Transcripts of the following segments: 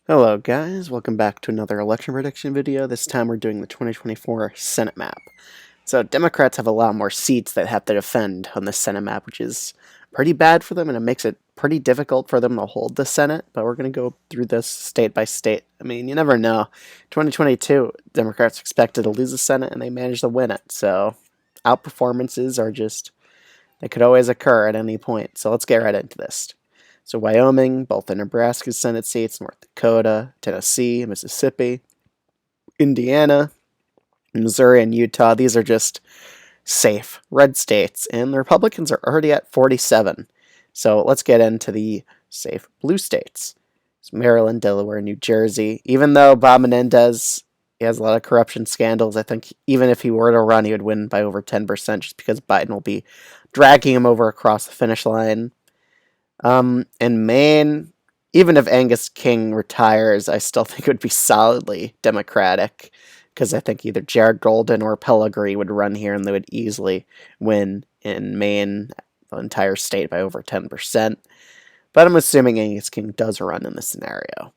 Hello guys, welcome back to another election prediction video. This time we're doing the 2024 Senate map. So Democrats have a lot more seats that have to defend on the Senate map, which is pretty bad for them, and it makes it pretty difficult for them to hold the Senate, but we're going to go through this state by state. I mean, you never know. 2022, Democrats expected to lose the Senate, and they managed to win it, so outperformances are just, they could always occur at any point. So let's get right into this. So Wyoming, both the Nebraska Senate seats, North Dakota, Tennessee, Mississippi, Indiana, Missouri, and Utah, these are just safe red states, and the Republicans are already at 47. So let's get into the safe blue states. So Maryland, Delaware, New Jersey. Even though Bob Menendez has a lot of corruption scandals, I think even if he were to run, he would win by over 10% just because Biden will be dragging him over across the finish line. In Maine, even if Angus King retires, I still think it would be solidly Democratic, because I think either Jared Golden or Pellegrini would run here, and they would easily win in Maine, the entire state, by over 10%. But I'm assuming Angus King does run in this scenario.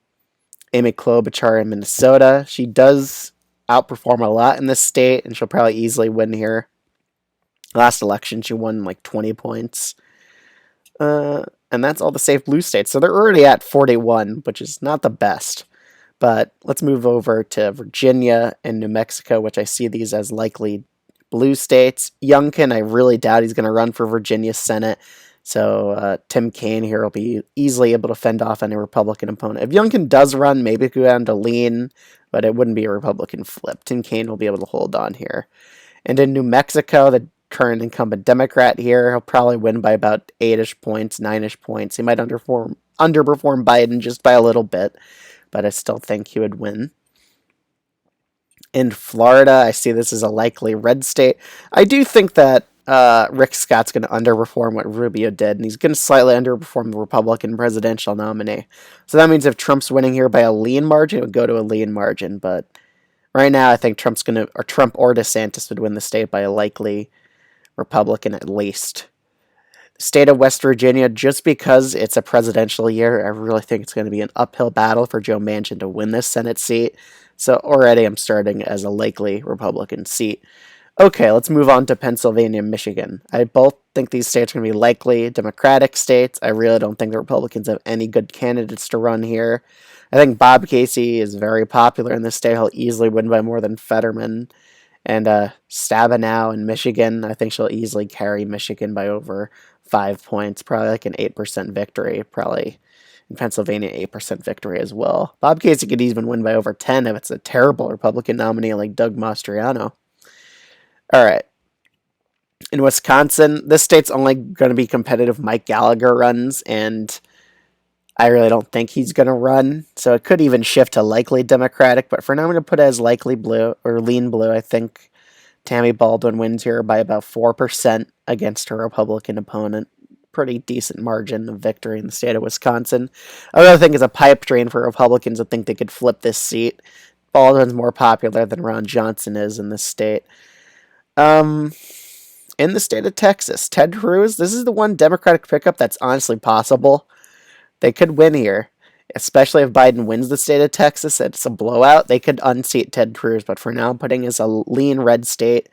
Amy Klobuchar in Minnesota, she does outperform a lot in this state, and she'll probably easily win here. Last election, she won like 20 points. And that's all the safe blue states. So they're already at 41, which is not the best. But let's move over to Virginia and New Mexico, which I see these as likely blue states. Youngkin, I really doubt he's going to run for Virginia Senate. So Tim Kaine here will be easily able to fend off any Republican opponent. If Youngkin does run, maybe it could go down to lean, but it wouldn't be a Republican flip. Tim Kaine will be able to hold on here. And in New Mexico, the current incumbent Democrat here, he'll probably win by about 8-ish points, 9-ish points. He might underperform Biden just by a little bit, but I still think he would win. In Florida, I see this as a likely red state. I do think that Rick Scott's going to underperform what Rubio did, and he's going to slightly underperform the Republican presidential nominee. So that means if Trump's winning here by a lean margin, it would go to a lean margin. But right now, I think Trump or DeSantis would win the state by a likely Republican at least. State of West Virginia, just because it's a presidential year, I really think it's going to be an uphill battle for Joe Manchin to win this Senate seat. So already I'm starting as a likely Republican seat. Okay, let's move on to Pennsylvania and Michigan. I both think these states are going to be likely Democratic states. I really don't think the Republicans have any good candidates to run here. I think Bob Casey is very popular in this state. He'll easily win by more than Fetterman. And Stabenow in Michigan, I think she'll easily carry Michigan by over 5 points, probably like an 8% victory, probably in Pennsylvania, 8% victory as well. Bob Casey could even win by over 10 if it's a terrible Republican nominee like Doug Mastriano. All right. In Wisconsin, this state's only going to be competitive if Mike Gallagher runs, and I really don't think he's going to run, so it could even shift to likely Democratic, but for now I'm going to put it as likely blue, or lean blue. I think Tammy Baldwin wins here by about 4% against her Republican opponent. Pretty decent margin of victory in the state of Wisconsin. I really think it's a pipe dream for Republicans to think they could flip this seat. Baldwin's more popular than Ron Johnson is in this state. In the state of Texas, Ted Cruz, this is the one Democratic pickup that's honestly possible. They could win here, especially if Biden wins the state of Texas. It's a blowout. They could unseat Ted Cruz, but for now I'm putting as a lean red state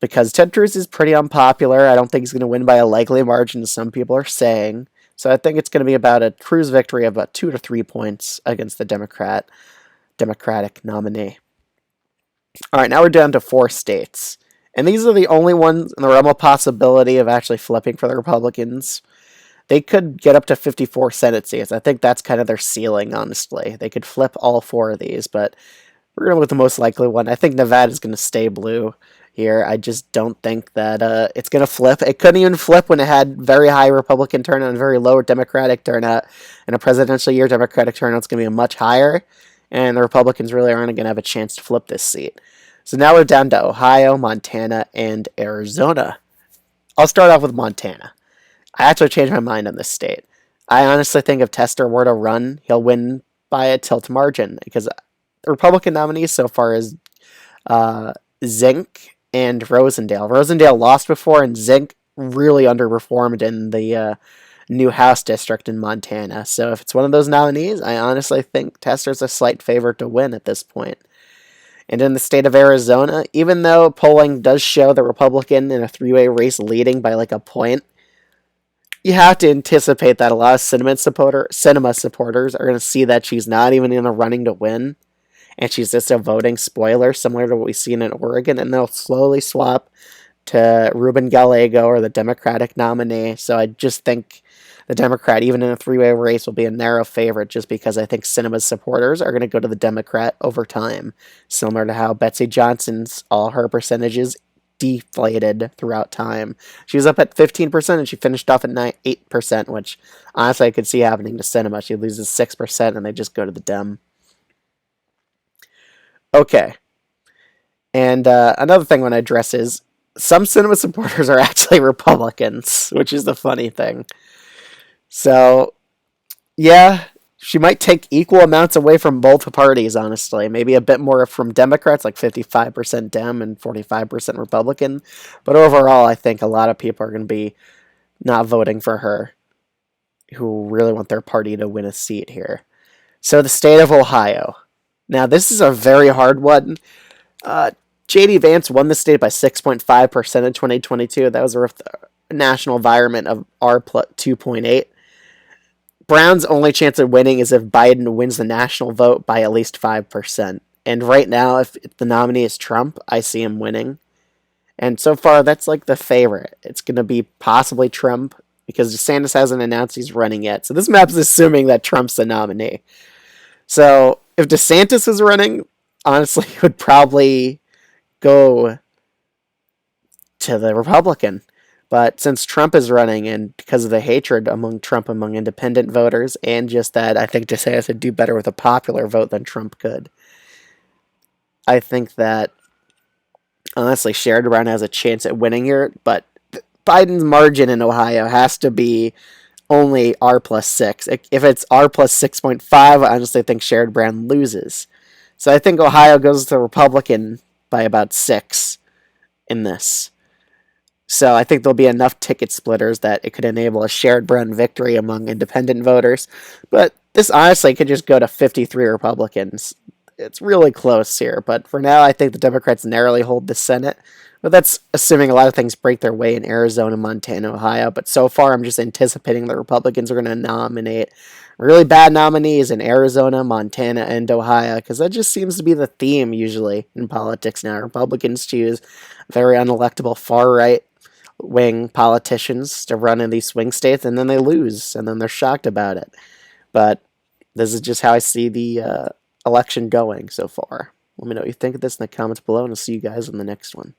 because Ted Cruz is pretty unpopular. I don't think he's going to win by a likely margin, as some people are saying. So I think it's going to be about a Cruz victory of about 2 to 3 points against the Democratic nominee. All right, now we're down to 4 states. And these are the only ones in the realm of possibility of actually flipping for the Republicans. They could get up to 54 Senate seats. I think that's kind of their ceiling, honestly. They could flip all 4 of these, but we're going with the most likely one. I think Nevada is going to stay blue here. I just don't think that it's going to flip. It couldn't even flip when it had very high Republican turnout and very low Democratic turnout. In a presidential year, Democratic turnout is going to be much higher, and the Republicans really aren't going to have a chance to flip this seat. So now we're down to Ohio, Montana, and Arizona. I'll start off with Montana. I actually changed my mind on this state. I honestly think if Tester were to run, he'll win by a tilt margin because the Republican nominees so far is Zink and Rosendale. Rosendale lost before, and Zink really underperformed in the new House district in Montana. So if it's one of those nominees, I honestly think Tester's a slight favorite to win at this point. And in the state of Arizona, even though polling does show the Republican in a three-way race leading by like a point, you have to anticipate that a lot of cinema supporters are going to see that she's not even in the running to win, and she's just a voting spoiler, similar to what we've seen in Oregon, and they'll slowly swap to Ruben Gallego or the Democratic nominee. So I just think the Democrat, even in a three-way race, will be a narrow favorite just because I think cinema supporters are going to go to the Democrat over time, similar to how Betsy Johnson's all her percentages deflated throughout time. She was up at 15% and she finished off at 8%, which honestly I could see happening to cinema. She loses 6% and they just go to the Dem. Okay. And another thing I want to address is some cinema supporters are actually Republicans, which is the funny thing. So, yeah, she might take equal amounts away from both parties, honestly. Maybe a bit more from Democrats, like 55% Dem and 45% Republican. But overall, I think a lot of people are going to be not voting for her who really want their party to win a seat here. So, the state of Ohio. Now, this is a very hard one. J.D. Vance won the state by 6.5% in 2022. That was a national environment of R plus 2.8. Brown's only chance of winning is if Biden wins the national vote by at least 5%. And right now, if the nominee is Trump, I see him winning. And so far, that's like the favorite. It's going to be possibly Trump because DeSantis hasn't announced he's running yet. So this map's assuming that Trump's the nominee. So if DeSantis is running, honestly, it would probably go to the Republican. But since Trump is running, and because of the hatred among Trump among independent voters, and just that I think DeSantis would do better with a popular vote than Trump could, I think that, honestly, Sherrod Brown has a chance at winning here, but Biden's margin in Ohio has to be only R plus 6. If it's R plus 6.5, I honestly think Sherrod Brown loses. So I think Ohio goes to Republican by about 6 in this. So I think there'll be enough ticket splitters that it could enable a Sherrod Brown victory among independent voters. But this honestly could just go to 53 Republicans. It's really close here. But for now, I think the Democrats narrowly hold the Senate. But that's assuming a lot of things break their way in Arizona, Montana, Ohio. But so far, I'm just anticipating the Republicans are going to nominate really bad nominees in Arizona, Montana, and Ohio, because that just seems to be the theme usually in politics now. Republicans choose very unelectable far-right wing politicians to run in these swing states, and then they lose, and then they're shocked about it. But this is just how I see the election going so far. Let me know what you think of this in the comments below, and I'll see you guys in the next one.